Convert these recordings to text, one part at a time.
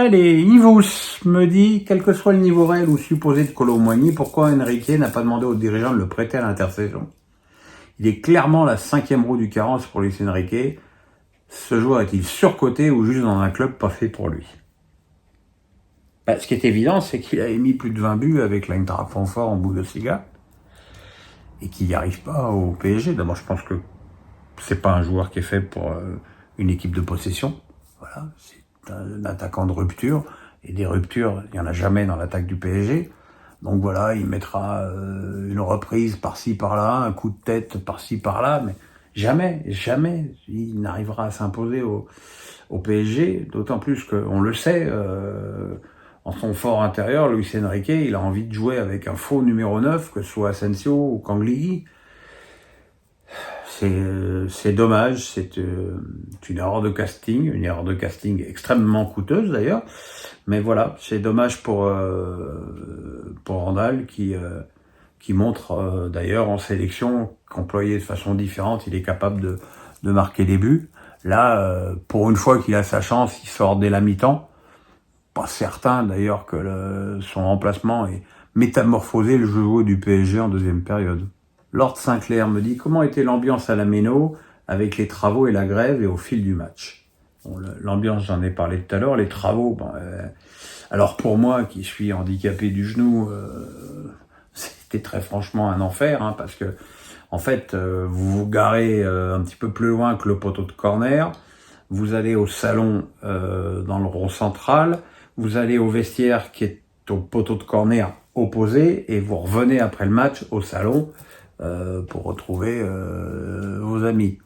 Real et Yvous me dit, quel que soit le niveau réel ou supposé de Kolo Muani, pourquoi Enrique n'a pas demandé aux dirigeants de le prêter à l'intersaison? Il est clairement la 5e roue du carrosse pour Luis Enrique. Ce joueur est-il surcoté ou juste dans un club pas fait pour lui? Ce qui est évident, c'est qu'il a émis plus de 20 buts avec l'Eintracht Francfort en Bundesliga et qu'il n'y arrive pas au PSG. D'abord, je pense que c'est pas un joueur qui est fait pour une équipe de possession. Voilà, c'est un attaquant de rupture, et des ruptures, il n'y en a jamais dans l'attaque du PSG. Donc voilà, il mettra une reprise par-ci par-là, un coup de tête par-ci par-là, mais jamais il n'arrivera à s'imposer au PSG, d'autant plus qu'on le sait, en son fort intérieur, Luis Enrique, il a envie de jouer avec un faux numéro 9, que ce soit Asensio ou Kangli. C'est dommage, c'est une erreur de casting extrêmement coûteuse d'ailleurs, mais voilà, c'est dommage pour Randall qui montre d'ailleurs en sélection qu'employé de façon différente, il est capable de marquer des buts. Là, pour une fois qu'il a sa chance, il sort dès la mi-temps. Pas certain d'ailleurs que son remplacement ait métamorphosé le jeu du PSG en deuxième période. Lord Sinclair me dit, comment était l'ambiance à la Méno avec les travaux et la grève et au fil du match? Bon, l'ambiance, j'en ai parlé tout à l'heure, les travaux, alors pour moi qui suis handicapé du genou, c'était très franchement un enfer, parce que en fait, vous vous garez un petit peu plus loin que le poteau de corner, vous allez au salon dans le rond central, vous allez au vestiaire qui est au poteau de corner opposé, et vous revenez après le match au salon pour retrouver vos amis.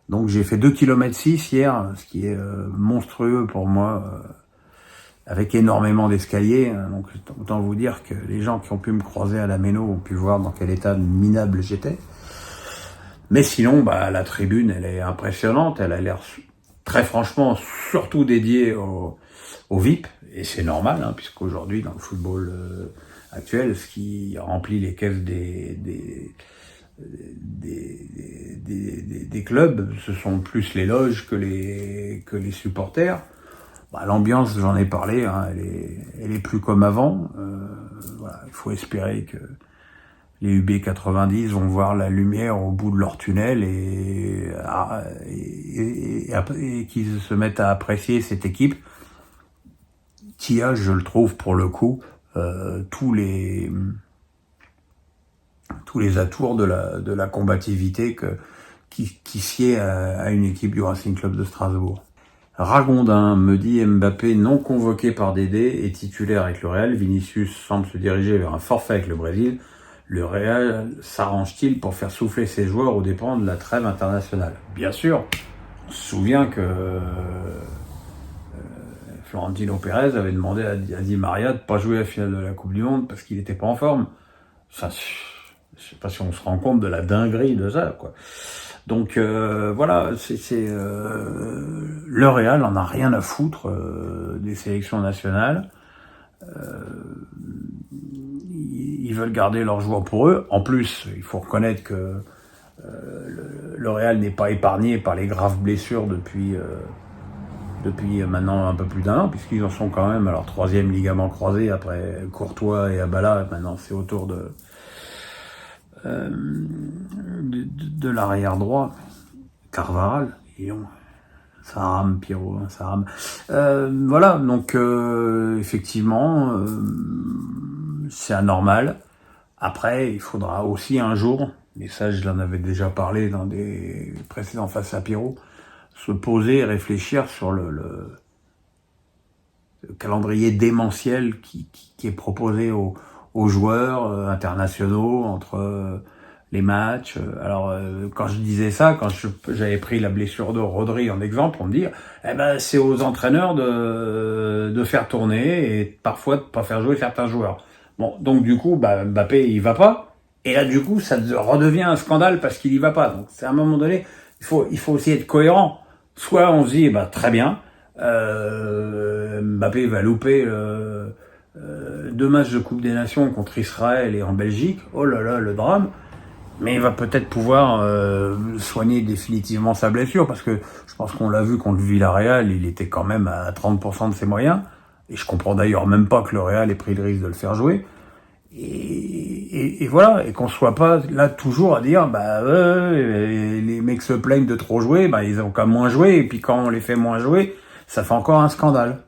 Donc j'ai fait 2,6 km hier, ce qui est monstrueux pour moi, avec énormément d'escaliers. Donc autant vous dire que les gens qui ont pu me croiser à la Méno ont pu voir dans quel état minable j'étais. Mais sinon, la tribune, elle est impressionnante, elle a l'air très franchement surtout dédiée au VIP, et c'est normal, puisqu'aujourd'hui dans le football actuel, ce qui remplit les caisses des clubs, ce sont plus les loges que les supporters. L'ambiance, j'en ai parlé, elle est plus comme avant. Voilà, il faut espérer que les UB90 vont voir la lumière au bout de leur tunnel et qu'ils se mettent à apprécier cette équipe qui a, je le trouve pour le coup, tous les atours de la combativité qui sied à une équipe du Racing Club de Strasbourg. Ragondin me dit, Mbappé non convoqué par Dédé et titulaire avec le Real, Vinicius semble se diriger vers un forfait avec le Brésil. Le Real s'arrange-t-il pour faire souffler ses joueurs aux dépens de la trêve internationale? Bien sûr, on se souvient que Florentino Pérez avait demandé à Di Maria de pas jouer la finale de la Coupe du Monde parce qu'il n'était pas en forme. Ça, je sais pas si on se rend compte de la dinguerie de ça, quoi. Donc voilà, le Real en a rien à foutre des sélections nationales. Ils veulent garder leurs joueurs pour eux. En plus, il faut reconnaître que le Real n'est pas épargné par les graves blessures depuis maintenant un peu plus d'1 an, puisqu'ils en sont quand même à leur 3e ligament croisé après Courtois et Abala. Maintenant, c'est autour de l'arrière droit, Carvajal, ça rame, Pierrot, ça rame. Voilà, donc effectivement, c'est anormal. Après, il faudra aussi un jour, mais ça je l'en avais déjà parlé dans des précédents Face à Pierrot, se poser et réfléchir sur le calendrier démentiel qui est proposé aux joueurs internationaux entre les matchs. Alors quand je disais ça, quand j'avais pris la blessure de Rodri en exemple, on me dit c'est aux entraîneurs de faire tourner et parfois de pas faire jouer certains joueurs. Bon, donc du coup, Mbappé il va pas, et là du coup ça redevient un scandale parce qu'il y va pas. Donc c'est à un moment donné, il faut aussi être cohérent. Soit on se dit très bien, Mbappé va louper 2 matchs de Coupe des Nations contre Israël et en Belgique, oh là là, le drame. Mais il va peut-être pouvoir soigner définitivement sa blessure, parce que je pense qu'on l'a vu contre Villarreal, il était quand même à 30% de ses moyens. Et je comprends d'ailleurs même pas que le Real ait pris le risque de le faire jouer. Et voilà, et qu'on soit pas là toujours à dire les mecs se plaignent de trop jouer, ils ont qu'à moins jouer, et puis quand on les fait moins jouer, ça fait encore un scandale.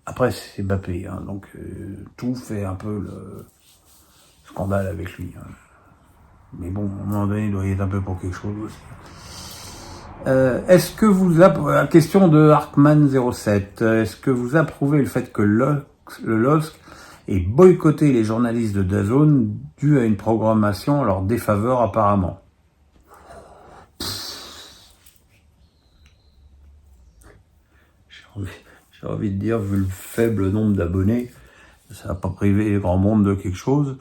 Après c'est Mbappé, hein, donc tout fait un peu le scandale avec lui. Hein. Mais bon, à un moment donné, il doit y être un peu pour quelque chose aussi. Est-ce que vous la question de Arkman07, est-ce que vous approuvez le fait que le LOSC ait boycotté les journalistes de DAZN dû à une programmation en leur défaveur apparemment? J'ai envie de dire, vu le faible nombre d'abonnés, ça n'a pas privé grand monde de quelque chose,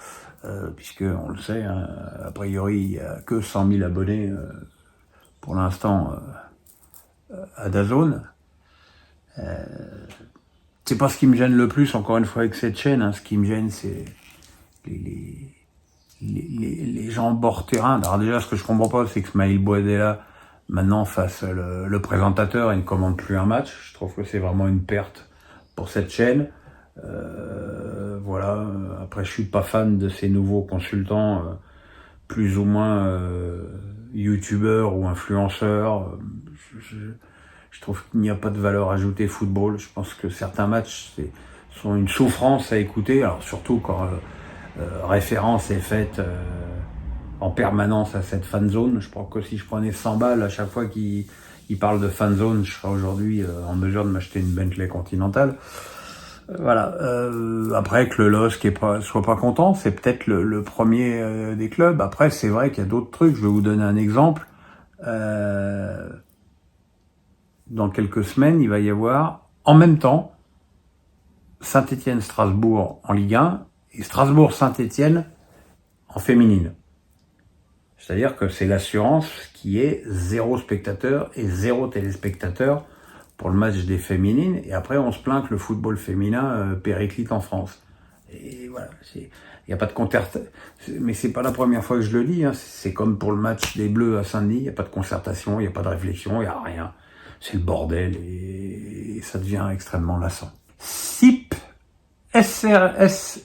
puisque on le sait, hein, a priori il n'y a que 100 000 abonnés pour l'instant à DAZN. C'est pas ce qui me gêne le plus, encore une fois, avec cette chaîne. Hein. Ce qui me gêne, c'est les gens bord terrain. Alors déjà, ce que je comprends pas, c'est que Smaïl Bouadella, maintenant, fasse le présentateur et ne commande plus un match. Je trouve que c'est vraiment une perte pour cette chaîne. Voilà. Après, je suis pas fan de ces nouveaux consultants, plus ou moins youtubeurs ou influenceurs. Je trouve qu'il n'y a pas de valeur ajoutée football. Je pense que certains matchs sont une souffrance à écouter. Alors surtout quand référence est faite en permanence à cette fan zone. Je crois que si je prenais 100 balles à chaque fois qu'il parle de fan zone, je serais aujourd'hui en mesure de m'acheter une Bentley Continental. Voilà. Après que le LOSC soit pas content, c'est peut-être le premier des clubs. Après, c'est vrai qu'il y a d'autres trucs. Je vais vous donner un exemple. Dans quelques semaines, il va y avoir, en même temps, Saint-Étienne-Strasbourg en Ligue 1 et Strasbourg-Saint-Étienne en féminine. C'est-à-dire que c'est l'assurance qui est 0 spectateur et 0 téléspectateur pour le match des féminines. Et après, on se plaint que le football féminin périclite en France. Et voilà, il n'y a pas de concertation. Mais c'est pas la première fois que je le dis. Hein. C'est comme pour le match des Bleus à Saint-Denis. Il n'y a pas de concertation, il n'y a pas de réflexion, il n'y a rien. C'est le bordel et ça devient extrêmement lassant. SIP SRFC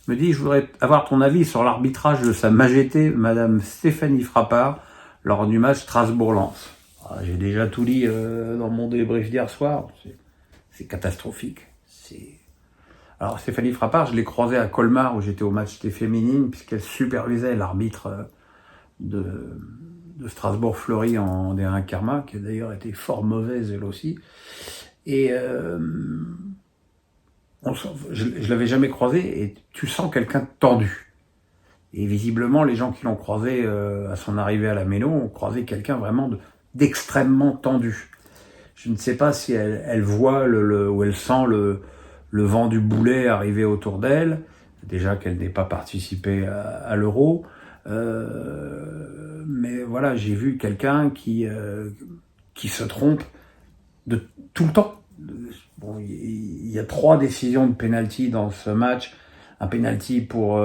me dit: je voudrais avoir ton avis sur l'arbitrage de Sa Majesté Madame Stéphanie Frappard lors du match Strasbourg-Lens. J'ai déjà tout lu dans mon débrief d'hier soir. C'est catastrophique. Alors Stéphanie Frappard, je l'ai croisée à Colmar où j'étais au match des féminines puisqu'elle supervisait l'arbitre de Strasbourg-Fleury en D1 Karma, qui a d'ailleurs été fort mauvaise elle aussi. Et je l'avais jamais croisé, et tu sens quelqu'un de tendu. Et visiblement, les gens qui l'ont croisé à son arrivée à la Méno ont croisé quelqu'un vraiment d'extrêmement tendu. Je ne sais pas si elle voit ou elle sent le vent du boulet arriver autour d'elle, déjà qu'elle n'ait pas participé à l'Euro. Mais voilà, j'ai vu quelqu'un qui se trompe de tout le temps. Bon, il y a 3 décisions de penalty dans ce match. Un penalty pour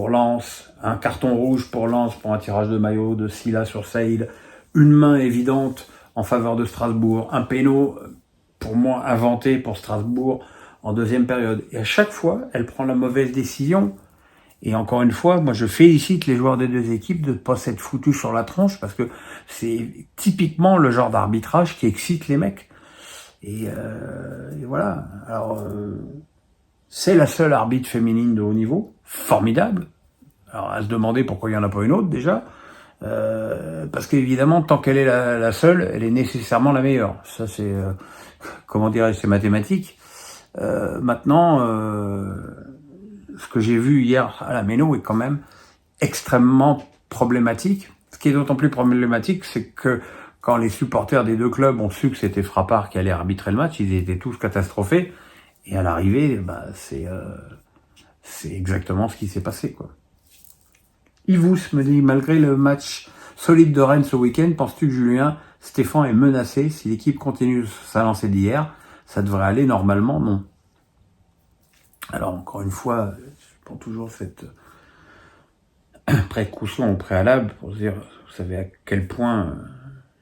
Lens, un carton rouge pour Lens pour un tirage de maillot de Silla sur Saïd, une main évidente en faveur de Strasbourg, un péno pour moi inventé pour Strasbourg en deuxième période. Et à chaque fois, elle prend la mauvaise décision. Et encore une fois, moi je félicite les joueurs des deux équipes de ne pas s'être foutus sur la tronche, parce que c'est typiquement le genre d'arbitrage qui excite les mecs. Et voilà. Alors c'est la seule arbitre féminine de haut niveau, formidable. Alors à se demander pourquoi il n'y en a pas une autre déjà. Parce qu'évidemment, tant qu'elle est la seule, elle est nécessairement la meilleure. Ça c'est, comment dirais-je, c'est mathématique. Maintenant, ce que j'ai vu hier à la Méno est quand même extrêmement problématique. Ce qui est d'autant plus problématique, c'est que quand les supporters des deux clubs ont su que c'était Frappard qui allait arbitrer le match, ils étaient tous catastrophés. Et à l'arrivée, c'est exactement ce qui s'est passé, quoi. Yvous me dit: malgré le match solide de Rennes ce week-end, penses-tu que Julien Stéphan est menacé? Si l'équipe continue sa lancée d'hier, ça devrait aller normalement? Non. Alors, encore une fois, je prends toujours cette précaution au préalable pour dire, vous savez à quel point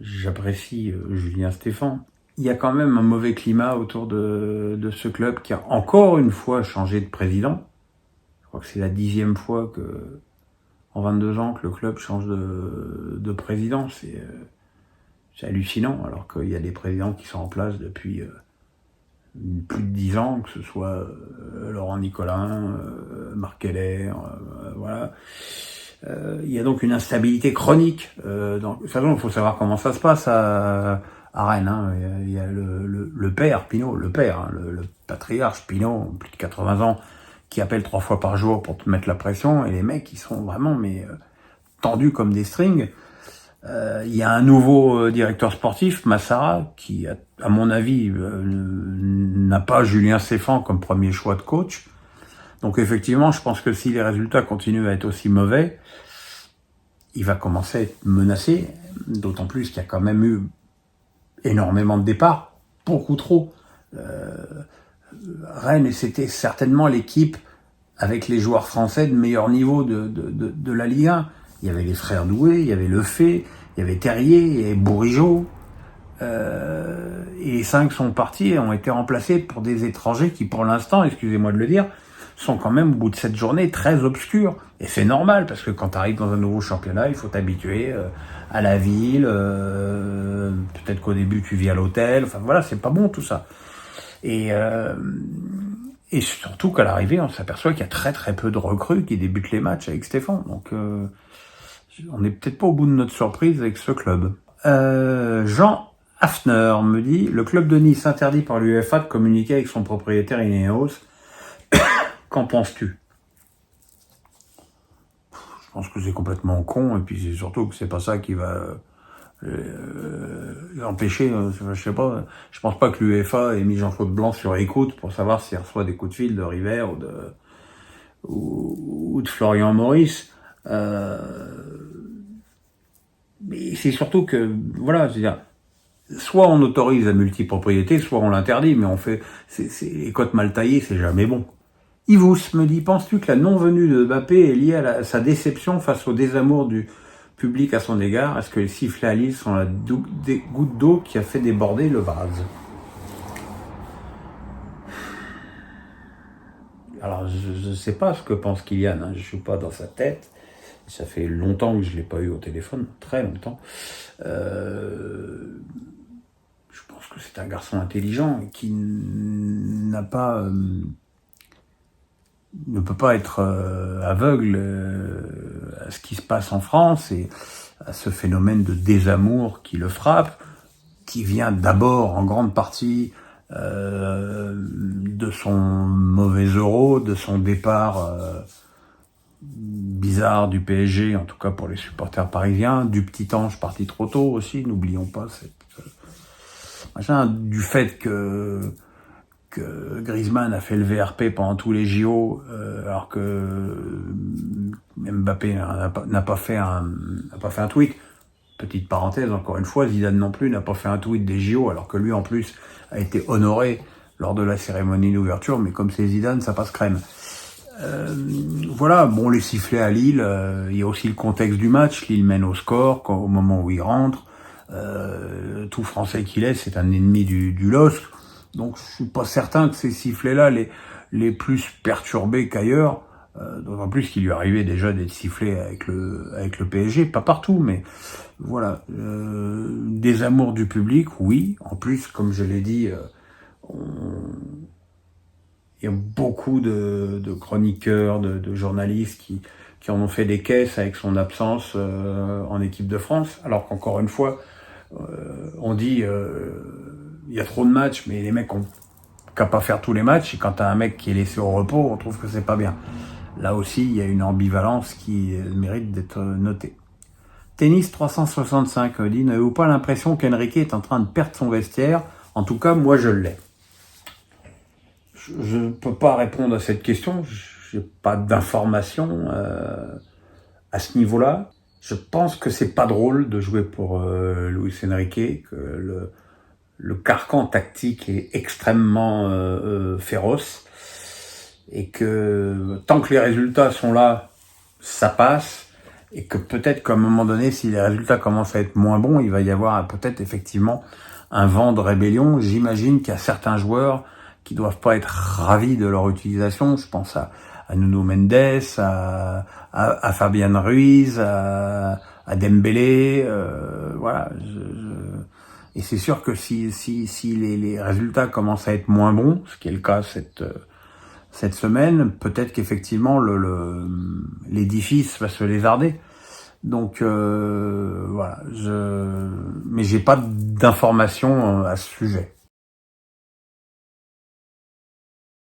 j'apprécie Julien Stéphan. il y a quand même un mauvais climat autour de ce club qui a encore une fois changé de président. Je crois que c'est la 10e fois en 22 ans que le club change de président. C'est hallucinant, alors qu'il y a des présidents qui sont en place depuis plus de 10 ans, que ce soit Laurent Nicolin, Marc Keller, voilà. Il y a donc une instabilité chronique. De toute façon, il faut savoir comment ça se passe à Rennes. Hein. Il y a le père Pinault, le patriarche Pinault, plus de 80 ans, qui appelle 3 fois par jour pour te mettre la pression, et les mecs, ils sont vraiment tendus comme des strings. Il y a un nouveau directeur sportif, Massara, qui, à mon avis, n'a pas Julien Stéphan comme premier choix de coach. Donc effectivement, je pense que si les résultats continuent à être aussi mauvais, il va commencer à être menacé, d'autant plus qu'il y a quand même eu énormément de départs, beaucoup trop. Rennes, c'était certainement l'équipe avec les joueurs français de meilleur niveau de la Ligue 1. Il y avait les frères Doué, il y avait Lefebvre, il y avait Terrier, il y avait Bourigeaud. Et les 5 sont partis et ont été remplacés pour des étrangers qui, pour l'instant, excusez-moi de le dire, sont quand même, au bout de cette journée, très obscurs. Et c'est normal, parce que quand tu arrives dans un nouveau championnat, il faut t'habituer à la ville. Peut-être qu'au début, tu vis à l'hôtel. Enfin voilà, c'est pas bon tout ça. Et surtout qu'à l'arrivée, on s'aperçoit qu'il y a très très peu de recrues qui débutent les matchs avec Stéphan. Donc on n'est peut-être pas au bout de notre surprise avec ce club. Jean Hafner me dit « Le club de Nice interdit par l'UEFA de communiquer avec son propriétaire Ineos. Qu'en penses-tu » Je pense que c'est complètement con, et puis c'est surtout que c'est pas ça qui va empêcher, je sais pas, je pense pas que l'UEFA ait mis Jean-Claude Blanc sur écoute pour savoir s'il reçoit des coups de fil de River ou de Florian Maurice. Mais c'est surtout que, voilà, c'est-à-dire, soit on autorise la multipropriété, soit on l'interdit, mais on fait, les cotes mal taillées, c'est jamais bon. Yvous me dit, penses-tu que la non-venue de Mbappé est liée à sa déception face au désamour du public à son égard? Est-ce que les sifflets à Lille sont la goutte d'eau qui a fait déborder le vase? Alors, je ne sais pas ce que pense Kylian, hein, je ne suis pas dans sa tête. Ça fait longtemps que je ne l'ai pas eu au téléphone, très longtemps. Je pense que c'est un garçon intelligent qui n'a pas... ne peut pas être aveugle à ce qui se passe en France et à ce phénomène de désamour qui le frappe, qui vient d'abord en grande partie de son mauvais euro, de son départ bizarre du PSG, en tout cas pour les supporters parisiens, du petit ange parti trop tôt aussi, n'oublions pas du fait que Griezmann a fait le VRP pendant tous les JO, alors que Mbappé n'a pas fait un tweet. Petite parenthèse, encore une fois, Zidane non plus n'a pas fait un tweet des JO, alors que lui en plus a été honoré lors de la cérémonie d'ouverture, mais comme c'est Zidane, ça passe crème. Voilà, bon, les sifflets à Lille, il y a aussi le contexte du match. Lille mène au score au moment où il rentre. Tout Français qu'il est, c'est un ennemi du LOSC. Donc je suis pas certain que ces sifflets-là les plus perturbés qu'ailleurs, d'autant plus qu'il lui arrivait déjà d'être sifflé avec le PSG, pas partout, mais voilà. Des amours du public, oui. En plus, comme je l'ai dit, il y a beaucoup de chroniqueurs, de journalistes qui en ont fait des caisses avec son absence en équipe de France, alors qu'encore une fois, on dit il y a trop de matchs, mais les mecs ont qu'à pas faire tous les matchs, et quand t'as un mec qui est laissé au repos, on trouve que c'est pas bien. Là aussi, il y a une ambivalence qui mérite d'être notée. Tennis 365 dit « N'avez-vous pas l'impression qu'Enrique est en train de perdre son vestiaire? En tout cas, moi je l'ai. » Je ne peux pas répondre à cette question, j'ai pas d'informations à ce niveau-là. Je pense que c'est pas drôle de jouer pour Luis Enrique, que le carcan tactique est extrêmement féroce, et que tant que les résultats sont là, ça passe, et que peut-être qu'à un moment donné, si les résultats commencent à être moins bons, il va y avoir peut-être effectivement un vent de rébellion. J'imagine qu'il y a certains joueurs qui doivent pas être ravis de leur utilisation. Je pense à Nuno Mendes, à Fabian Ruiz, à Dembélé, voilà. Et c'est sûr que si les résultats commencent à être moins bons, ce qui est le cas cette semaine, peut-être qu'effectivement l'édifice va se lézarder. Donc voilà, mais j'ai pas d'informations à ce sujet.